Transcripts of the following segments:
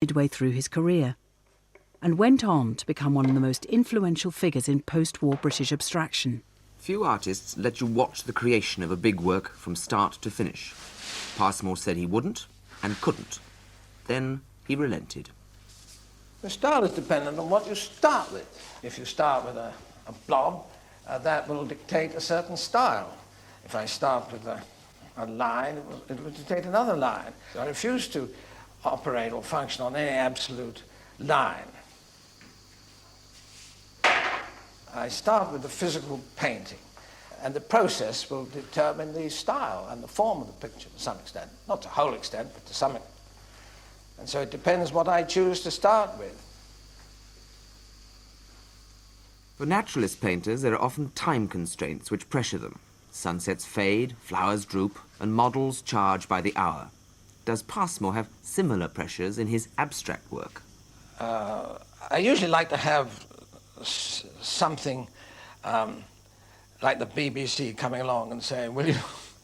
midway through his career, and went on to become one of the most influential figures in post-war British abstraction. Few artists let you watch the creation of a big work from start to finish. Passmore said he wouldn't and couldn't. Then he relented. The style is dependent on what you start with. If you start with a blob, that will dictate a certain style. If I start with a line, it will dictate another line. So I refuse to operate or function on any absolute line. I start with the physical painting, and the process will determine the style and the form of the picture to some extent. Not to a whole extent, but to some extent. And so it depends what I choose to start with. For naturalist painters, there are often time constraints which pressure them. Sunsets fade, flowers droop, and models charge by the hour. Does Passmore have similar pressures in his abstract work? I usually like to have something like the BBC coming along and saying, will you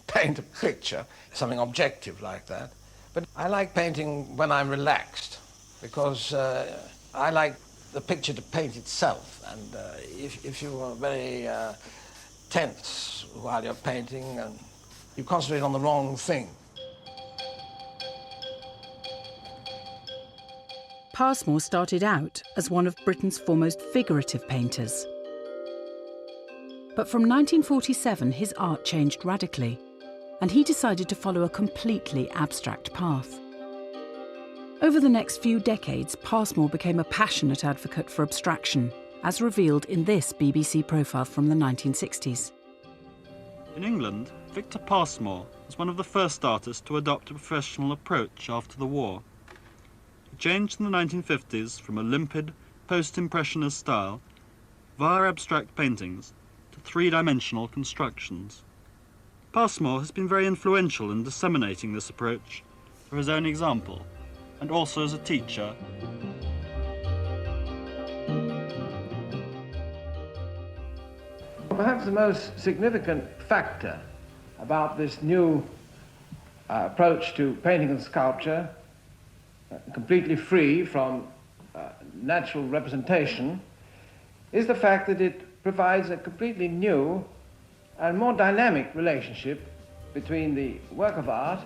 paint a picture? Something objective like that. But I like painting when I'm relaxed, because I like the picture to paint itself. And if you are very tense while you're painting, and you concentrate on the wrong thing. Passmore started out as one of Britain's foremost figurative painters. But from 1947, his art changed radically, and he decided to follow a completely abstract path. Over the next few decades, Passmore became a passionate advocate for abstraction, as revealed in this BBC profile from the 1960s. In England, Victor Passmore was one of the first artists to adopt a professional approach after the war. He changed in the 1950s from a limpid, post-impressionist style via abstract paintings to three-dimensional constructions. Passmore has been very influential in disseminating this approach for his own example, and also as a teacher. Perhaps the most significant factor about this new approach to painting and sculpture, completely free from natural representation, is the fact that it provides a completely new and more dynamic relationship between the work of art,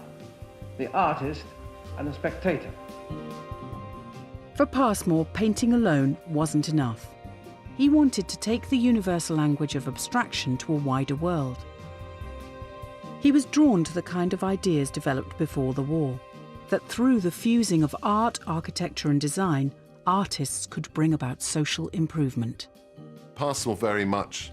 the artist, and the spectator. For Passmore, painting alone wasn't enough. He wanted to take the universal language of abstraction to a wider world. He was drawn to the kind of ideas developed before the war, that through the fusing of art, architecture and design, artists could bring about social improvement. Passmore very much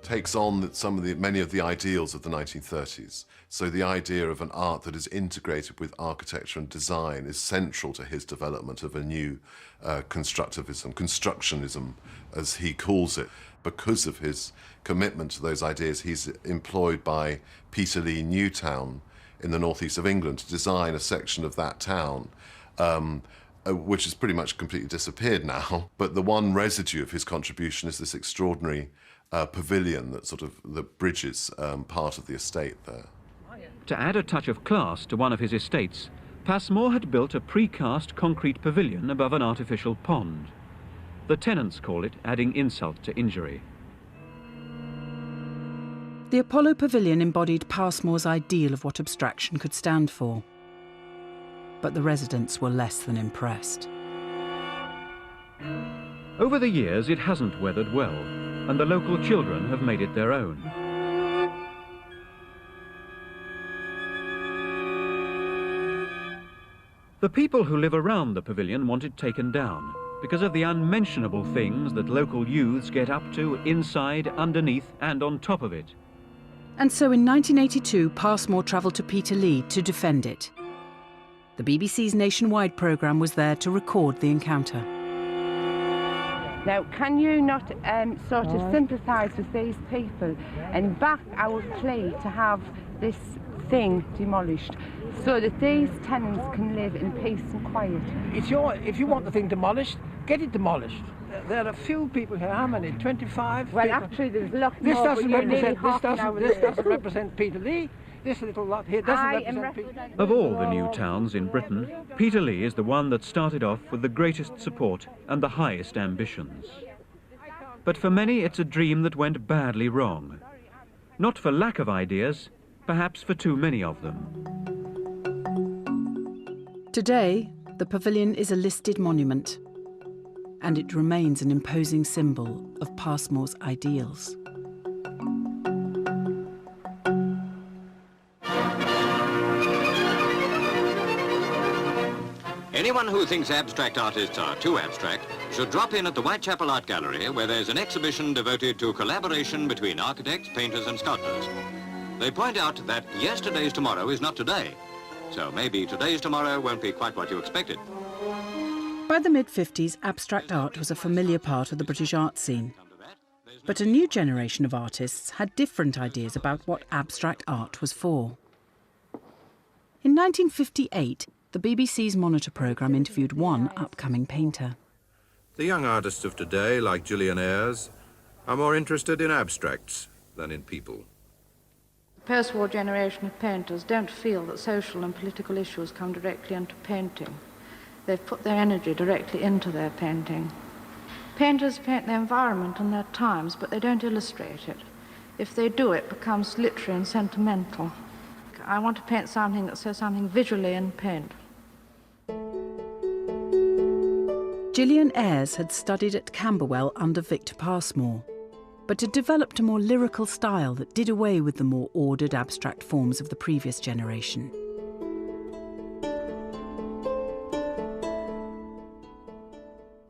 takes on many of the ideals of the 1930s. So the idea of an art that is integrated with architecture and design is central to his development of a new constructionism, as he calls it. Because of his commitment to those ideas, he's employed by Peterlee Newtown in the northeast of England to design a section of that town, which has pretty much completely disappeared now. But the one residue of his contribution is this extraordinary pavilion that bridges part of the estate there. To add a touch of class to one of his estates, Passmore had built a precast concrete pavilion above an artificial pond. The tenants call it adding insult to injury. The Apollo Pavilion embodied Passmore's ideal of what abstraction could stand for. But the residents were less than impressed. Over the years, it hasn't weathered well, and the local children have made it their own. The people who live around the pavilion want it taken down because of the unmentionable things that local youths get up to inside, underneath and on top of it. And so in 1982, Passmore travelled to Peterlee to defend it. The BBC's nationwide programme was there to record the encounter. Now, can you not sort of sympathise with these people and back our plea to have this thing demolished so that these tenants can live in peace and quiet? If you want the thing demolished, get it demolished. There are a few people here. How many? 25? Well, people. actually, there's a lot This more. doesn't represent Peterlee. this little lot here doesn't represent people. Of all the new towns in Britain, Peterlee is the one that started off with the greatest support and the highest ambitions. But for many, it's a dream that went badly wrong. Not for lack of ideas, perhaps for too many of them. Today, the pavilion is a listed monument, and it remains an imposing symbol of Passmore's ideals. Anyone who thinks abstract artists are too abstract should drop in at the Whitechapel Art Gallery, where there's an exhibition devoted to collaboration between architects, painters and sculptors. They point out that yesterday's tomorrow is not today, so maybe today's tomorrow won't be quite what you expected. By the mid-50s, abstract art was a familiar part of the British art scene. But a new generation of artists had different ideas about what abstract art was for. In 1958, the BBC's Monitor programme interviewed one upcoming painter. The young artists of today, like Gillian Ayres, are more interested in abstracts than in people. The post-war generation of painters don't feel that social and political issues come directly into painting. They've put their energy directly into their painting. Painters paint their environment and their times, but they don't illustrate it. If they do, it becomes literary and sentimental. I want to paint something that says something visually in paint. Gillian Ayres had studied at Camberwell under Victor Passmore, but had developed a more lyrical style that did away with the more ordered abstract forms of the previous generation.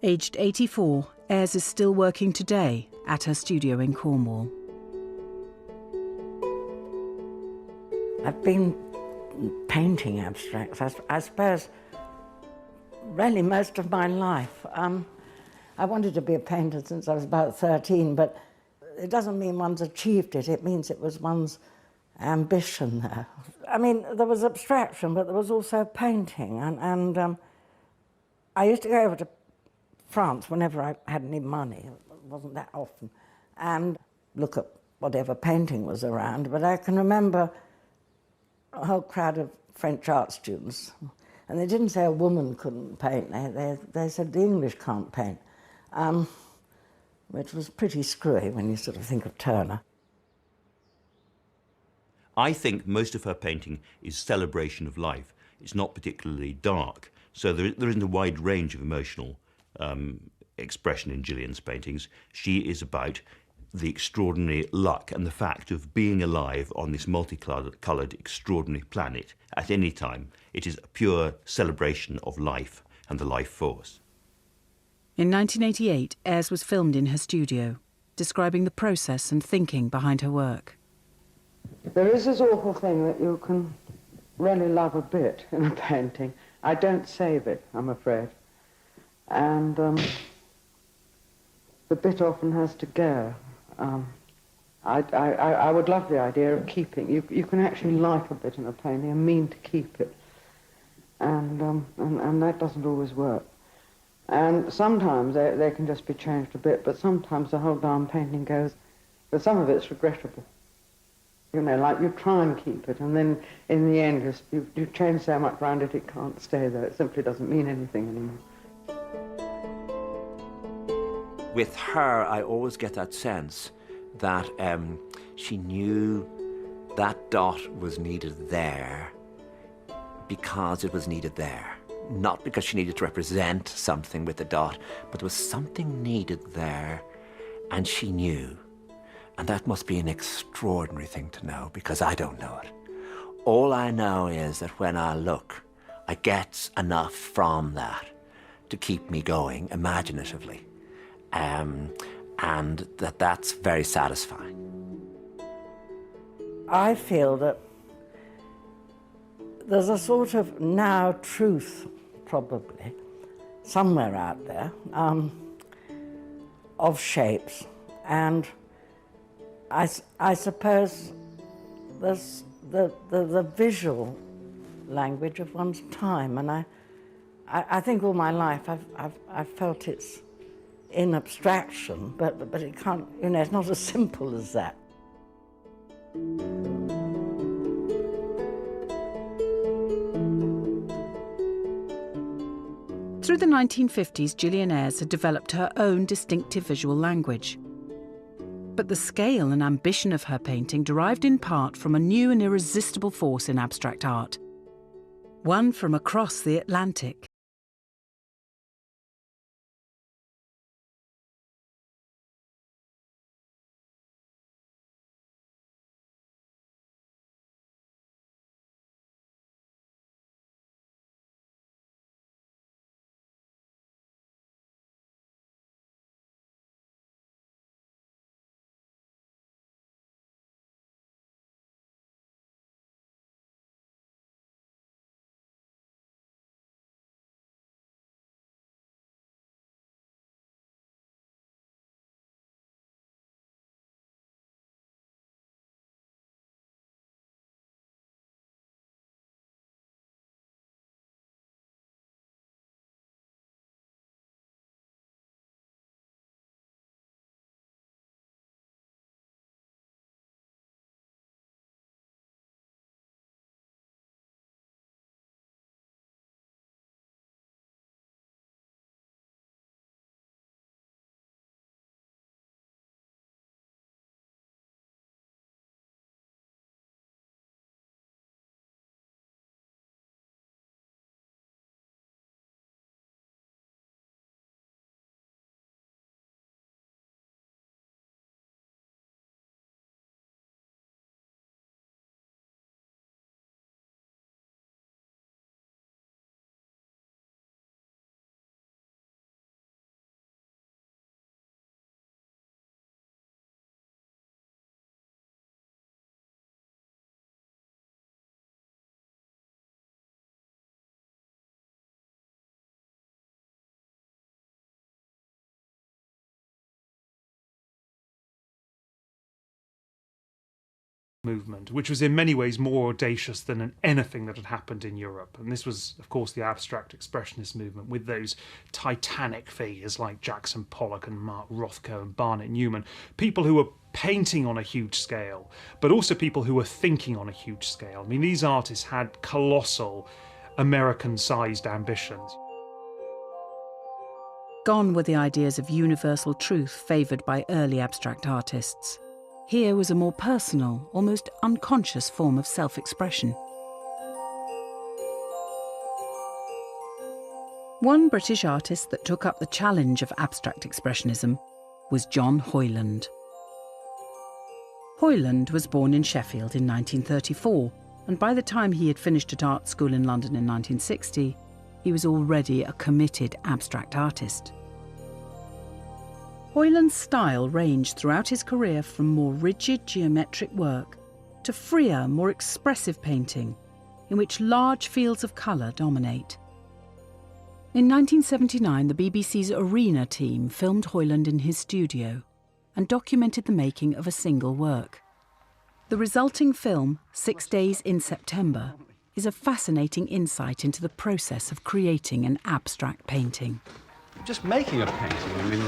Aged 84, Ayres is still working today at her studio in Cornwall. I've been painting abstracts, I suppose, really most of my life. I wanted to be a painter since I was about 13, but it doesn't mean one's achieved it. It means it was one's ambition there. I mean, there was abstraction, but there was also painting. And I used to go over to France whenever I had any money. It wasn't that often. And look at whatever painting was around. But I can remember a whole crowd of French art students. And they didn't say a woman couldn't paint. They said the English can't paint, which was pretty screwy when you sort of think of Turner. I think most of her painting is celebration of life. It's not particularly dark. So there isn't a wide range of emotional expression in Gillian's paintings. She is about the extraordinary luck and the fact of being alive on this multicoloured, extraordinary planet at any time. It is a pure celebration of life and the life force. In 1988, Ayres was filmed in her studio, describing the process and thinking behind her work. There is this awful thing that you can really love a bit in a painting. I don't save it, I'm afraid. And the bit often has to go. I would love the idea of keeping. You can actually like a bit in a painting and mean to keep it. And that doesn't always work. And sometimes they can just be changed a bit, but sometimes the whole darn painting goes, but some of it's regrettable. You know, like you try and keep it, and then in the end you change so much around it, it can't stay there. It simply doesn't mean anything anymore. With her, I always get that sense that she knew that dot was needed there because it was needed there. Not because she needed to represent something with the dot, but there was something needed there, and she knew. And that must be an extraordinary thing to know, because I don't know it. All I know is that when I look, I get enough from that to keep me going imaginatively. And that's very satisfying. I feel that there's a sort of now truth, probably, somewhere out there, of shapes. And I suppose there's the visual language of one's time. And I think all my life I've felt it's in abstraction, but it can't, you know, it's not as simple as that. Through the 1950s, Gillian Ayres had developed her own distinctive visual language. But the scale and ambition of her painting derived in part from a new and irresistible force in abstract art, one from across the Atlantic. Movement, which was in many ways more audacious than anything that had happened in Europe. And this was, of course, the abstract expressionist movement with those titanic figures like Jackson Pollock and Mark Rothko and Barnett Newman, people who were painting on a huge scale, but also people who were thinking on a huge scale. I mean, these artists had colossal American-sized ambitions. Gone were the ideas of universal truth favoured by early abstract artists. Here was a more personal, almost unconscious form of self-expression. One British artist that took up the challenge of abstract expressionism was John Hoyland. Hoyland was born in Sheffield in 1934, and by the time he had finished at art school in London in 1960, he was already a committed abstract artist. Hoyland's style ranged throughout his career from more rigid geometric work to freer, more expressive painting, in which large fields of colour dominate. In 1979, the BBC's Arena team filmed Hoyland in his studio and documented the making of a single work. The resulting film, 6 Days in September, is a fascinating insight into the process of creating an abstract painting. Just making a painting, I mean,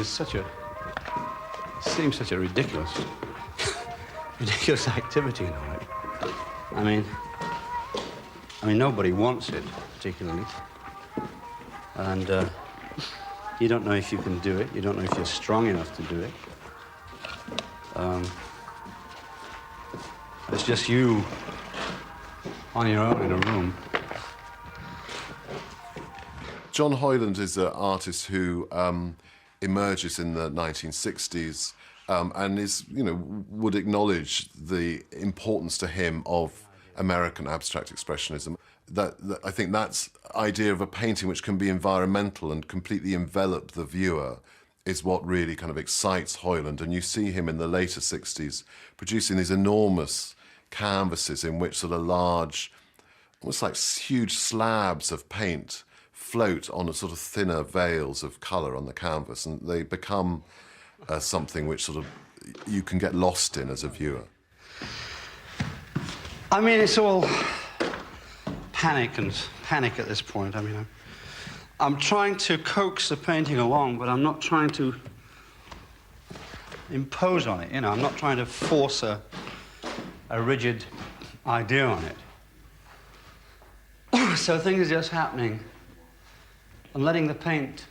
seems such a ridiculous activity in a way. I mean, nobody wants it, particularly. And you don't know if you can do it. You don't know if you're strong enough to do it. It's just you on your own in a room. John Hoyland is an artist who emerges in the 1960s and is, would acknowledge the importance to him of American abstract expressionism. I think that's idea of a painting which can be environmental and completely envelop the viewer is what really kind of excites Hoyland. And you see him in the later 60s producing these enormous canvases in which sort of large, almost like huge slabs of paint float on a sort of thinner veils of colour on the canvas, and they become something which sort of you can get lost in as a viewer. I mean, it's all panic at this point. I mean, I'm trying to coax the painting along, but I'm not trying to impose on it, I'm not trying to force a rigid idea on it. So things are just happening and letting the paint